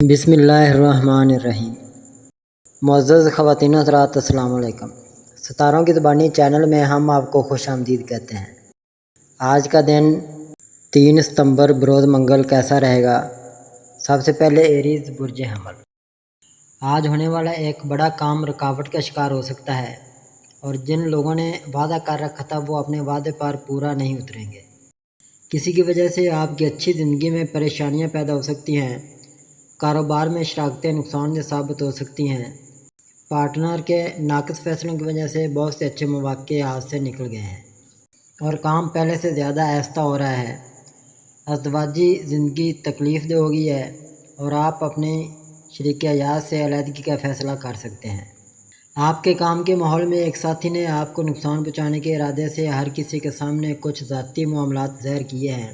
بسم اللہ الرحمن الرحیم۔ معزز خواتین و حضرات، السلام علیکم۔ ستاروں کی زبانی چینل میں ہم آپ کو خوش آمدید کہتے ہیں۔ آج کا دن 3 ستمبر بروز منگل کیسا رہے گا؟ سب سے پہلے ایریز برج حمل۔ آج ہونے والا ایک بڑا کام رکاوٹ کا شکار ہو سکتا ہے اور جن لوگوں نے وعدہ کر رکھا تھا وہ اپنے وعدے پر پورا نہیں اتریں گے۔ کسی کی وجہ سے آپ کی اچھی زندگی میں پریشانیاں پیدا ہو سکتی ہیں۔ کاروبار میں شراکتیں نقصان دہ ثابت ہو سکتی ہیں۔ پارٹنر کے ناقص فیصلوں کی وجہ سے بہت سے اچھے مواقع ہاتھ سے نکل گئے ہیں اور کام پہلے سے زیادہ آہستہ ہو رہا ہے۔ ازدواجی زندگی تکلیف دہ ہوگی ہے اور آپ اپنے شریک حیات سے علیحدگی کا فیصلہ کر سکتے ہیں۔ آپ کے کام کے ماحول میں ایک ساتھی نے آپ کو نقصان پہنچانے کے ارادے سے ہر کسی کے سامنے کچھ ذاتی معاملات ظاہر کیے ہیں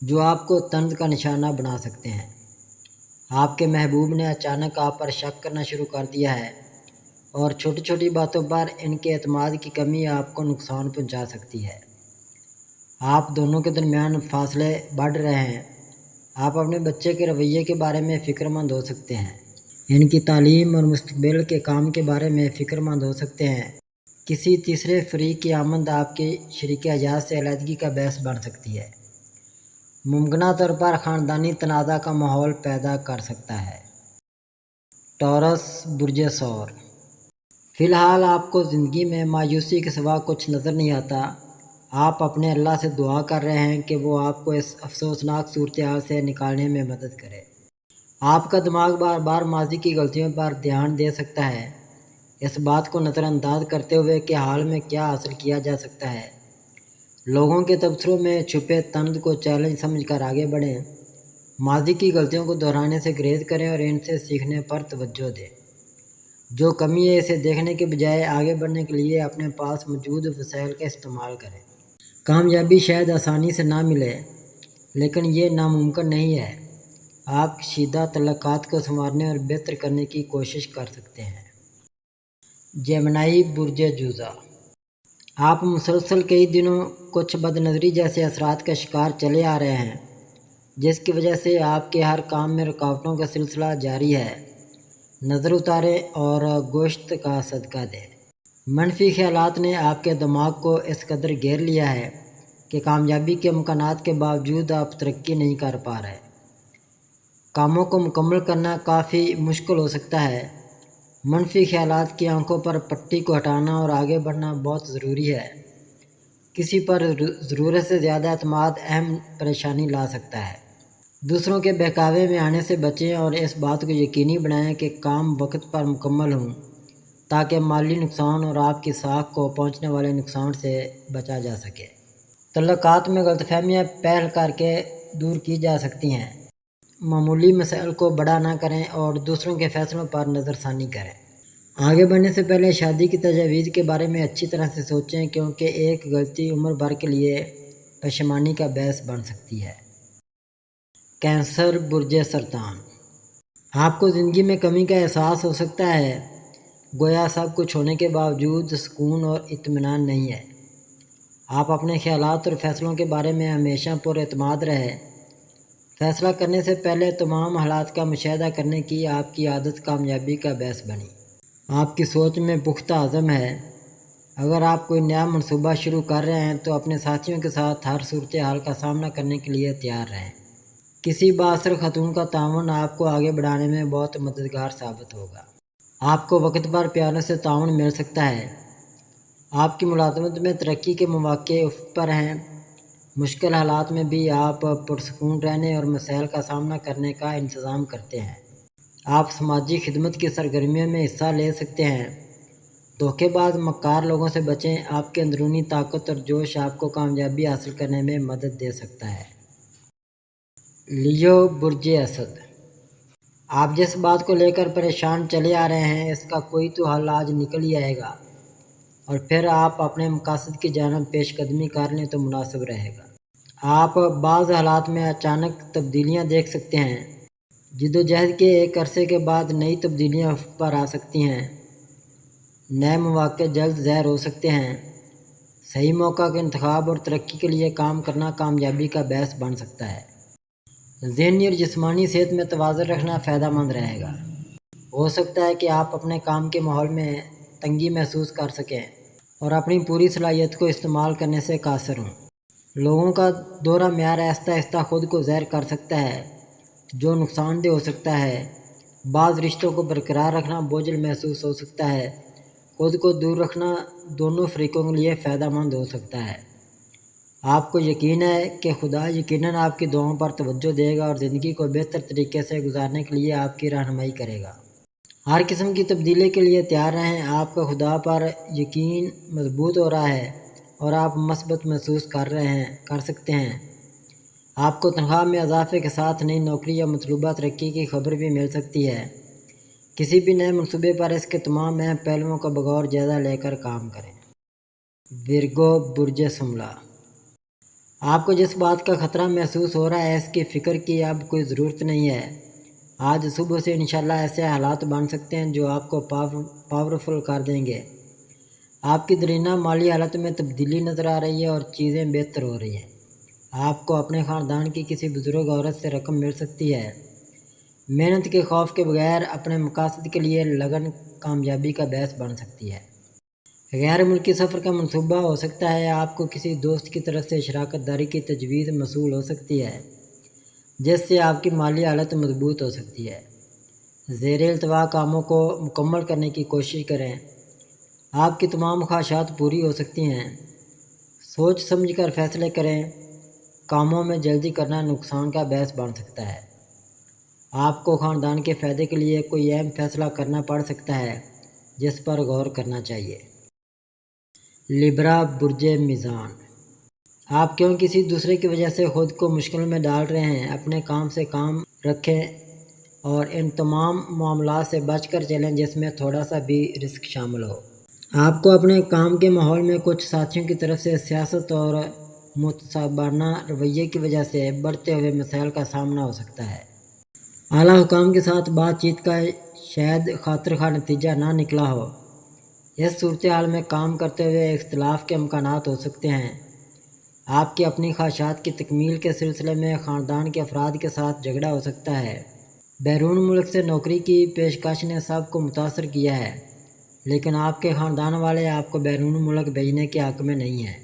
جو آپ کو طنز کا نشانہ بنا سکتے ہیں۔ آپ کے محبوب نے اچانک آپ پر شک کرنا شروع کر دیا ہے اور چھوٹی چھوٹی باتوں پر ان کے اعتماد کی کمی آپ کو نقصان پہنچا سکتی ہے۔ آپ دونوں کے درمیان فاصلے بڑھ رہے ہیں۔ آپ اپنے بچے کے رویے کے بارے میں فکر مند ہو سکتے ہیں۔ ان کی تعلیم اور مستقبل کے کام کے بارے میں فکر مند ہو سکتے ہیں۔ کسی تیسرے فریق کی آمد آپ کے شریک حیات سے علیحدگی کا باعث بن سکتی ہے۔ ممکنہ طور پر خاندانی تنازع کا ماحول پیدا کر سکتا ہے۔ ٹورس برج ثور۔ فی الحال آپ کو زندگی میں مایوسی کے سوا کچھ نظر نہیں آتا۔ آپ اپنے اللہ سے دعا کر رہے ہیں کہ وہ آپ کو اس افسوسناک صورتحال سے نکالنے میں مدد کرے۔ آپ کا دماغ بار بار ماضی کی غلطیوں پر دھیان دے سکتا ہے، اس بات کو نظر انداز کرتے ہوئے کہ حال میں کیا حاصل کیا جا سکتا ہے۔ لوگوں کے تبصروں میں چھپے طنز کو چیلنج سمجھ کر آگے بڑھیں۔ ماضی کی غلطیوں کو دہرانے سے گریز کریں اور ان سے سیکھنے پر توجہ دیں۔ جو کمی ہے اسے دیکھنے کے بجائے آگے بڑھنے کے لیے اپنے پاس موجود وسائل کا استعمال کریں۔ کامیابی شاید آسانی سے نہ ملے، لیکن یہ ناممکن نہیں ہے۔ آپ کشیدہ تعلقات کو سنوارنے اور بہتر کرنے کی کوشش کر سکتے ہیں۔ جیمنائی برج جوزہ۔ آپ مسلسل کئی دنوں کچھ بد نظری جیسے اثرات کا شکار چلے آ رہے ہیں جس کی وجہ سے آپ کے ہر کام میں رکاوٹوں کا سلسلہ جاری ہے۔ نظر اتاریں اور گوشت کا صدقہ دیں۔ منفی خیالات نے آپ کے دماغ کو اس قدر گھیر لیا ہے کہ کامیابی کے امکانات کے باوجود آپ ترقی نہیں کر پا رہے۔ کاموں کو مکمل کرنا کافی مشکل ہو سکتا ہے۔ منفی خیالات کی آنکھوں پر پٹی کو ہٹانا اور آگے بڑھنا بہت ضروری ہے۔ کسی پر ضرورت سے زیادہ اعتماد اہم پریشانی لا سکتا ہے۔ دوسروں کے بہکاوے میں آنے سے بچیں اور اس بات کو یقینی بنائیں کہ کام وقت پر مکمل ہوں تاکہ مالی نقصان اور آپ کی ساکھ کو پہنچنے والے نقصان سے بچا جا سکے۔ تعلقات میں غلط فہمیاں پہل کر کے دور کی جا سکتی ہیں۔ معمولی مسائل کو بڑا نہ کریں اور دوسروں کے فیصلوں پر نظر ثانی کریں۔ آگے بڑھنے سے پہلے شادی کی تجاویز کے بارے میں اچھی طرح سے سوچیں کیونکہ ایک غلطی عمر بھر کے لیے پشیمانی کا باعث بن سکتی ہے۔ کینسر برج سرطان۔ آپ کو زندگی میں کمی کا احساس ہو سکتا ہے، گویا سب کچھ ہونے کے باوجود سکون اور اطمینان نہیں ہے۔ آپ اپنے خیالات اور فیصلوں کے بارے میں ہمیشہ پر اعتماد رہے۔ فیصلہ کرنے سے پہلے تمام حالات کا مشاہدہ کرنے کی آپ کی عادت کامیابی کا باعث بنی۔ آپ کی سوچ میں پختہ عزم ہے۔ اگر آپ کوئی نیا منصوبہ شروع کر رہے ہیں تو اپنے ساتھیوں کے ساتھ ہر صورتحال کا سامنا کرنے کے لیے تیار رہیں۔ کسی بااثر خاتون کا تعاون آپ کو آگے بڑھانے میں بہت مددگار ثابت ہوگا۔ آپ کو وقت پر پیاروں سے تعاون مل سکتا ہے۔ آپ کی ملازمت میں ترقی کے مواقع افق پر ہیں۔ مشکل حالات میں بھی آپ پرسکون رہنے اور مسائل کا سامنا کرنے کا انتظام کرتے ہیں۔ آپ سماجی خدمت کی سرگرمیوں میں حصہ لے سکتے ہیں۔ دھوکے باز مکار لوگوں سے بچیں۔ آپ کے اندرونی طاقت اور جوش آپ کو کامیابی حاصل کرنے میں مدد دے سکتا ہے۔ لیو برج اسد۔ آپ جس بات کو لے کر پریشان چلے آ رہے ہیں اس کا کوئی تو حل آج نکل ہی آئے گا اور پھر آپ اپنے مقاصد کی جانب پیش قدمی کر لیں تو مناسب رہے گا۔ آپ بعض حالات میں اچانک تبدیلیاں دیکھ سکتے ہیں۔ جدوجہد کے ایک عرصے کے بعد نئی تبدیلیاں افق پر آ سکتی ہیں۔ نئے مواقع جلد ظاہر ہو سکتے ہیں۔ صحیح موقع کا انتخاب اور ترقی کے لیے کام کرنا کامیابی کا باعث بن سکتا ہے۔ ذہنی اور جسمانی صحت میں توازن رکھنا فائدہ مند رہے گا۔ ہو سکتا ہے کہ آپ اپنے کام کے ماحول میں تنگی محسوس کر سکیں اور اپنی پوری صلاحیت کو استعمال کرنے سے قاصر ہوں۔ لوگوں کا دورہ معیار آہستہ آہستہ خود کو زہر کر سکتا ہے، جو نقصان دہ ہو سکتا ہے۔ بعض رشتوں کو برقرار رکھنا بوجھل محسوس ہو سکتا ہے۔ خود کو دور رکھنا دونوں فریقوں کے لیے فائدہ مند ہو سکتا ہے۔ آپ کو یقین ہے کہ خدا یقیناً آپ کی دعاؤں پر توجہ دے گا اور زندگی کو بہتر طریقے سے گزارنے کے لیے آپ کی رہنمائی کرے گا۔ ہر قسم کی تبدیلی کے لیے تیار رہیں۔ آپ کا خدا پر یقین مضبوط ہو رہا ہے اور آپ مثبت محسوس کر سکتے ہیں۔ آپ کو تنخواہ میں اضافے کے ساتھ نئی نوکری یا مطلوبہ ترقی کی خبر بھی مل سکتی ہے۔ کسی بھی نئے منصوبے پر اس کے تمام اہم پہلوؤں کا بغور جائزہ لے کر کام کریں۔ ورگو برج شملہ، آپ کو جس بات کا خطرہ محسوس ہو رہا ہے اس کی فکر کی اب کوئی ضرورت نہیں ہے۔ آج صبح سے انشاءاللہ ایسے حالات بن سکتے ہیں جو آپ کو پاورفل کر دیں گے۔ آپ کی درینہ مالی حالت میں تبدیلی نظر آ رہی ہے اور چیزیں بہتر ہو رہی ہیں۔ آپ کو اپنے خاندان کی کسی بزرگ عورت سے رقم مل سکتی ہے۔ محنت کے خوف کے بغیر اپنے مقاصد کے لیے لگن کامیابی کا باعث بن سکتی ہے۔ غیر ملکی سفر کا منصوبہ ہو سکتا ہے۔ آپ کو کسی دوست کی طرف سے شراکت داری کی تجویز موصول ہو سکتی ہے، جس سے آپ کی مالی حالت مضبوط ہو سکتی ہے۔ زیر التوا کاموں کو مکمل کرنے کی کوشش کریں۔ آپ کی تمام خواہشات پوری ہو سکتی ہیں۔ سوچ سمجھ کر فیصلے کریں۔ کاموں میں جلدی کرنا نقصان کا باعث بن سکتا ہے۔ آپ کو خاندان کے فائدے کے لیے کوئی اہم فیصلہ کرنا پڑ سکتا ہے جس پر غور کرنا چاہیے۔ لبرا برج میزان، آپ کیوں کسی دوسرے کی وجہ سے خود کو مشکل میں ڈال رہے ہیں؟ اپنے کام سے کام رکھیں اور ان تمام معاملات سے بچ کر چلیں جس میں تھوڑا سا بھی رسک شامل ہو۔ آپ کو اپنے کام کے ماحول میں کچھ ساتھیوں کی طرف سے سیاست اور متعصبانہ رویے کی وجہ سے بڑھتے ہوئے مسائل کا سامنا ہو سکتا ہے۔ اعلیٰ حکام کے ساتھ بات چیت کا شاید خاطر خواہ نتیجہ نہ نکلا ہو۔ اس صورتحال میں کام کرتے ہوئے اختلاف کے امکانات ہو سکتے ہیں۔ آپ کی اپنی خواہشات کی تکمیل کے سلسلے میں خاندان کے افراد کے ساتھ جھگڑا ہو سکتا ہے۔ بیرون ملک سے نوکری کی پیشکش نے سب کو متاثر کیا ہے، لیکن آپ کے خاندان والے آپ کو بیرون ملک بھیجنے کے حق میں نہیں ہیں۔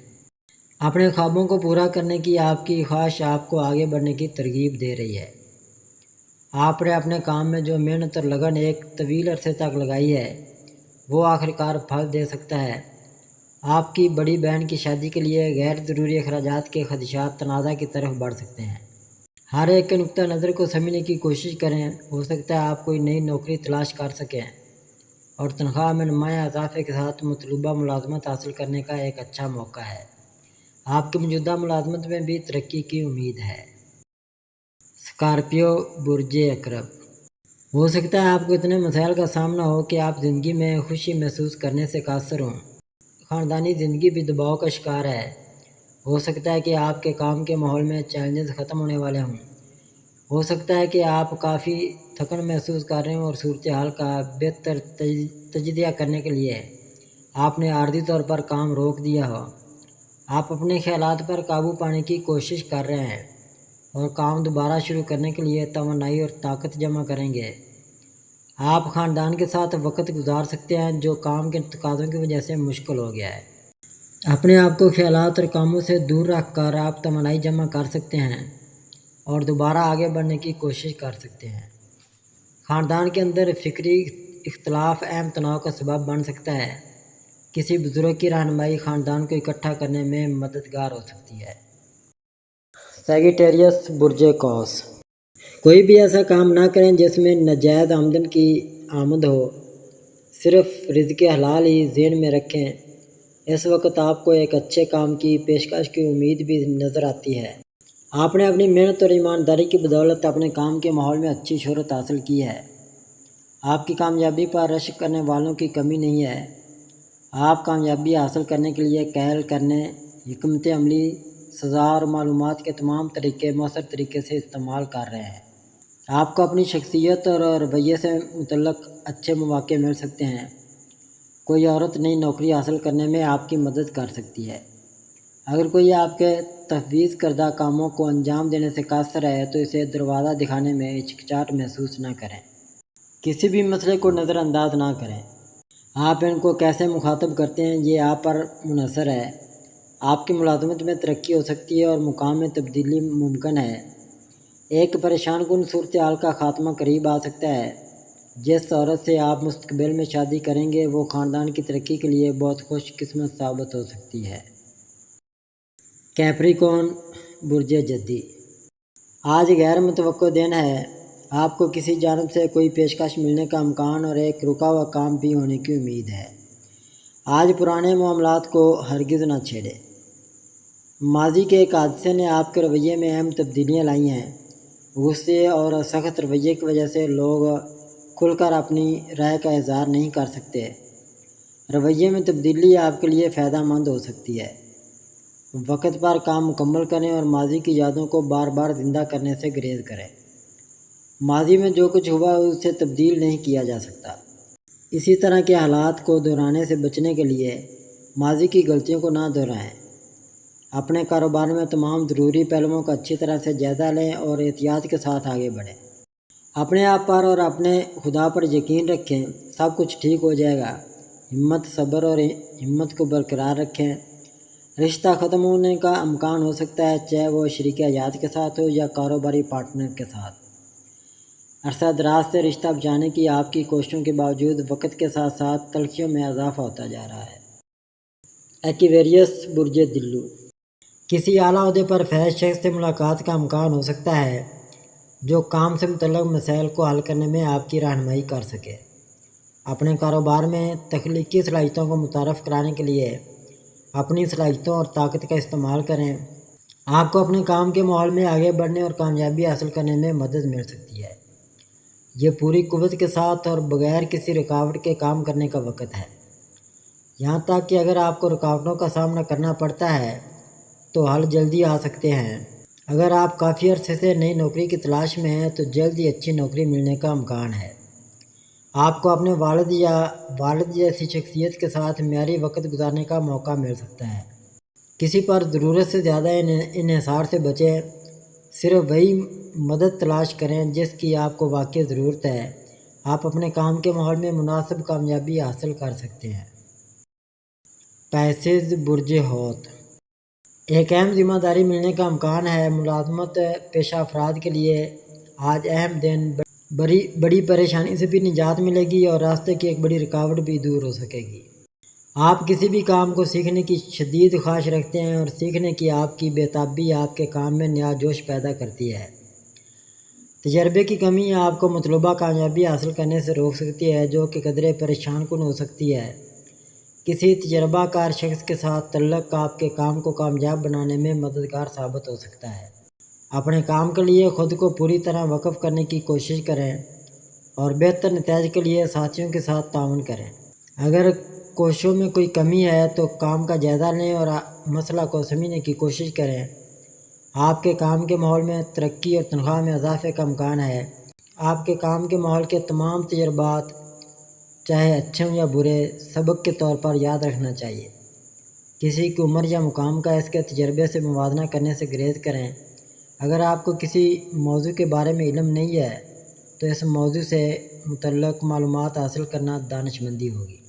اپنے خوابوں کو پورا کرنے کی آپ کی خواہش آپ کو آگے بڑھنے کی ترغیب دے رہی ہے۔ آپ نے اپنے کام میں جو محنت اور لگن ایک طویل عرصے تک لگائی ہے وہ آخرکار پھل دے سکتا ہے۔ آپ کی بڑی بہن کی شادی کے لیے غیر ضروری اخراجات کے خدشات تنازع کی طرف بڑھ سکتے ہیں۔ ہر ایک کے نقطہ نظر کو سمجھنے کی کوشش کریں۔ ہو سکتا ہے آپ کوئی نئی نوکری تلاش کر سکیں اور تنخواہ میں نمایاں اضافے کے ساتھ مطلوبہ ملازمت حاصل کرنے کا ایک اچھا موقع ہے۔ آپ کی موجودہ ملازمت میں بھی ترقی کی امید ہے۔ اسکارپیو برج عقرب، ہو سکتا ہے آپ کو اتنے مسائل کا سامنا ہو کہ آپ زندگی میں خوشی محسوس کرنے سے قاصر ہوں۔ خاندانی زندگی بھی دباؤ کا شکار ہے۔ ہو سکتا ہے کہ آپ کے کام کے ماحول میں چیلنجز ختم ہونے والے ہوں۔ ہو سکتا ہے کہ آپ کافی تھکن محسوس کر رہے ہوں اور صورتحال کا بہتر تجزیہ کرنے کے لیے آپ نے عارضی طور پر کام روک دیا ہو۔ آپ اپنے خیالات پر قابو پانے کی کوشش کر رہے ہیں اور کام دوبارہ شروع کرنے کے لیے توانائی اور طاقت جمع کریں گے۔ آپ خاندان کے ساتھ وقت گزار سکتے ہیں جو کام کے تقاضوں کی وجہ سے مشکل ہو گیا ہے۔ اپنے آپ کو خیالات اور کاموں سے دور رکھ کر آپ توانائی جمع کر سکتے ہیں اور دوبارہ آگے بڑھنے کی کوشش کر سکتے ہیں۔ خاندان کے اندر فکری اختلاف اہم تناؤ کا سبب بن سکتا ہے۔ کسی بزرگ کی رہنمائی خاندان کو اکٹھا کرنے میں مددگار ہو سکتی ہے۔ سیجیٹیریس برج قوس، کوئی بھی ایسا کام نہ کریں جس میں ناجائز آمدن کی آمد ہو، صرف رزق حلال ہی ذہن میں رکھیں۔ اس وقت آپ کو ایک اچھے کام کی پیشکش کی امید بھی نظر آتی ہے۔ آپ نے اپنی محنت اور ایمانداری کی بدولت اپنے کام کے ماحول میں اچھی شہرت حاصل کی ہے۔ آپ کی کامیابی پر رشک کرنے والوں کی کمی نہیں ہے۔ آپ کامیابی حاصل کرنے کے لیے قائل کرنے، حکمت عملی، سزا اور معلومات کے تمام طریقے مؤثر طریقے سے استعمال کر رہے ہیں۔ آپ کو اپنی شخصیت اور رویے سے متعلق اچھے مواقع مل سکتے ہیں۔ کوئی عورت نئی نوکری حاصل کرنے میں آپ کی مدد کر سکتی ہے۔ اگر کوئی آپ کے تفویض کردہ کاموں کو انجام دینے سے قاصر ہے تو اسے دروازہ دکھانے میں ہچکچاہٹ محسوس نہ کریں۔ کسی بھی مسئلے کو نظر انداز نہ کریں۔ آپ ان کو کیسے مخاطب کرتے ہیں یہ آپ پر منحصر ہے۔ آپ کی ملازمت میں ترقی ہو سکتی ہے اور مقام میں تبدیلی ممکن ہے۔ ایک پریشان کن صورتحال کا خاتمہ قریب آ سکتا ہے۔ جس عورت سے آپ مستقبل میں شادی کریں گے وہ خاندان کی ترقی کے لیے بہت خوش قسمت ثابت ہو سکتی ہے۔ کیپریکون برج جدی، آج غیر متوقع دن ہے۔ آپ کو کسی جانب سے کوئی پیشکش ملنے کا امکان اور ایک رکا ہوا کام بھی ہونے کی امید ہے۔ آج پرانے معاملات کو ہرگز نہ چھیڑیں۔ ماضی کے ایک حادثے نے آپ کے رویے میں اہم تبدیلیاں لائی ہیں۔ غصے اور سخت رویے کی وجہ سے لوگ کھل کر اپنی رائے کا اظہار نہیں کر سکتے۔ رویے میں تبدیلی آپ کے لیے فائدہ مند ہو سکتی ہے۔ وقت پر کام مکمل کریں اور ماضی کی یادوں کو بار بار زندہ کرنے سے گریز کریں۔ ماضی میں جو کچھ ہوا اسے تبدیل نہیں کیا جا سکتا۔ اسی طرح کے حالات کو دہرانے سے بچنے کے لیے ماضی کی غلطیوں کو نہ دہرائیں۔ اپنے کاروبار میں تمام ضروری پہلوؤں کا اچھی طرح سے جائزہ لیں اور احتیاط کے ساتھ آگے بڑھیں۔ اپنے آپ پر اور اپنے خدا پر یقین رکھیں، سب کچھ ٹھیک ہو جائے گا۔ ہمت، صبر اور ہمت کو برقرار رکھیں۔ رشتہ ختم ہونے کا امکان ہو سکتا ہے، چاہے وہ شریک حیات کے ساتھ ہو یا کاروباری پارٹنر کے ساتھ۔ عرصہ دراز سے رشتہ بچانے کی آپ کی کوششوں کے باوجود وقت کے ساتھ ساتھ تلخیوں میں اضافہ ہوتا جا رہا ہے۔ ایکویریس برج دلو، کسی اعلیٰ عہدے پر فیض شخص سے ملاقات کا امکان ہو سکتا ہے جو کام سے متعلق مسائل کو حل کرنے میں آپ کی رہنمائی کر سکے۔ اپنے کاروبار میں تخلیقی صلاحیتوں کو متعارف کرانے کے لیے اپنی صلاحیتوں اور طاقت کا استعمال کریں۔ آپ کو اپنے کام کے ماحول میں آگے بڑھنے اور کامیابی حاصل کرنے میں مدد مل سکتی ہے۔ یہ پوری قوت کے ساتھ اور بغیر کسی رکاوٹ کے کام کرنے کا وقت ہے۔ یہاں تک کہ اگر آپ کو رکاوٹوں کا سامنا کرنا پڑتا ہے تو حل جلدی آ سکتے ہیں۔ اگر آپ کافی عرصے سے نئی نوکری کی تلاش میں ہیں تو جلد ہی اچھی نوکری ملنے کا امکان ہے۔ آپ کو اپنے والد جیسی شخصیت کے ساتھ معیاری وقت گزارنے کا موقع مل سکتا ہے۔ کسی پر ضرورت سے زیادہ انحصار سے بچیں، صرف وہی مدد تلاش کریں جس کی آپ کو واقعی ضرورت ہے۔ آپ اپنے کام کے ماحول میں مناسب کامیابی حاصل کر سکتے ہیں۔ پیسز برج حوت، ایک اہم ذمہ داری ملنے کا امکان ہے۔ ملازمت پیشہ افراد کے لیے آج اہم دن بڑی پریشانی سے بھی نجات ملے گی اور راستے کی ایک بڑی رکاوٹ بھی دور ہو سکے گی۔ آپ کسی بھی کام کو سیکھنے کی شدید خواہش رکھتے ہیں اور سیکھنے کی آپ کی بے تابی آپ کے کام میں نیا جوش پیدا کرتی ہے۔ تجربے کی کمی آپ کو مطلوبہ کامیابی حاصل کرنے سے روک سکتی ہے جو کہ قدرے پریشان کن ہو سکتی ہے۔ کسی تجربہ کار شخص کے ساتھ تعلق آپ کے کام کو کامیاب بنانے میں مددگار ثابت ہو سکتا ہے۔ اپنے کام کے لیے خود کو پوری طرح وقف کرنے کی کوشش کریں اور بہتر نتائج کے لیے ساتھیوں کے ساتھ تعاون کریں۔ اگر کوششوں میں کوئی کمی ہے تو کام کا جائزہ لیں اور مسئلہ کو سمجھنے کی کوشش کریں۔ آپ کے کام کے ماحول میں ترقی اور تنخواہ میں اضافے کا امکان ہے۔ آپ کے کام کے ماحول کے تمام تجربات، چاہے اچھے ہوں یا برے، سبق کے طور پر یاد رکھنا چاہیے۔ کسی کی عمر یا مقام کا اس کے تجربے سے موازنہ کرنے سے گریز کریں۔ اگر آپ کو کسی موضوع کے بارے میں علم نہیں ہے تو اس موضوع سے متعلق معلومات حاصل کرنا دانشمندی ہوگی۔